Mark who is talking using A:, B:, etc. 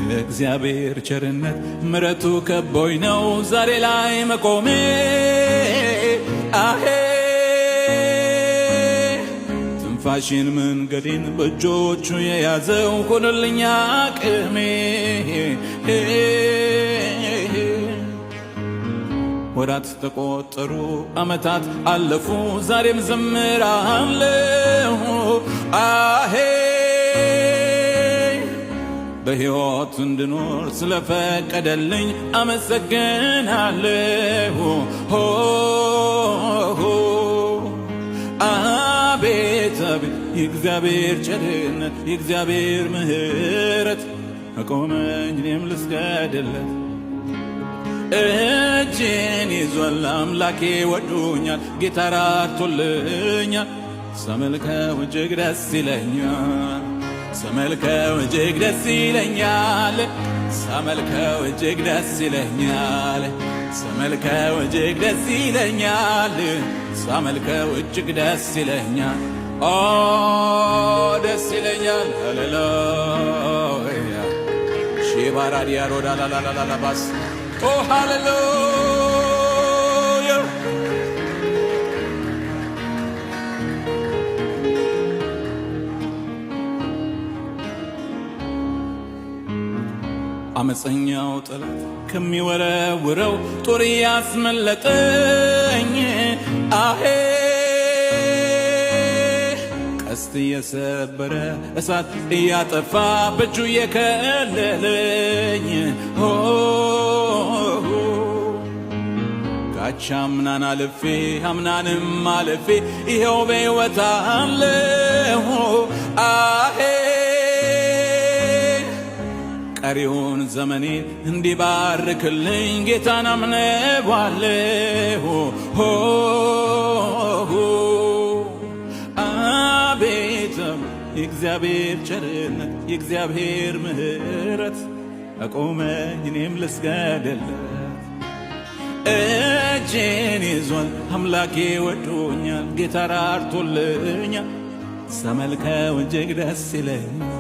A: የእግዚአብሔር ቸርነት ምሕረቱ ከቦኝ ነው ዛሬ ላይ መቆሜ። አሄ ትንፋሽን መንገዴን በእጆቹ የያዘው ሆነልኛ አቅሜ። ወራት ተቆጠሩ ዓመታት አለፉ ዛሬም ዘምራለሁ። አሄ በሕይወት እንድኖር ስለፈቀደልኝ አመሰግናለሁ። አቤት አቤት የእግዚአብሔር ቸርነት የእግዚአብሔር ምሕረት አቆመኝ እኔም ልስገድለት። እጄን ይዟል አምላኬ ወዶኛል ጌታ ራርቶልኛል። ሳመልከው እጅግ ደስ ይለኛል ሳመልከው እጅግ ደስ ይለኛል ሳመልከው እጅግ ደስ ይለኛል ሳመልከው እጅግ ደስ ይለኛል ሳመልከው እጅግ ደስ ይለኛል። ኦ ደስ ይለኛል ሃሌሉያ ሺባራዲያ ሮዳላላላላባስ ኦ ሃሌሉያ አመፀኛው ጠላት ከሚወረውረው ጦር ያስመለጠኝ። አሄ ቀስት እየሰበረ እሳት እያጠፋ በእጁ የከለለኝ። ጋቻ አምናን አልፌ አምናንም አልፌ ይኸው በሕይወት አለሁ። አሄ ቀሪውን ዘመኔን እንዲባርክልኝ ጌታን አምነዋለሁ። አቤት የእግዚአብሔር ቸርነት የእግዚአብሔር ምሕረት አቆመኝ እኔም ልስገድለት። እጄን ይዟል አምላኬ ወዶኛል ጌታ ራርቶልኛል። ሳመልከው እጅግ ደስ ይለኛል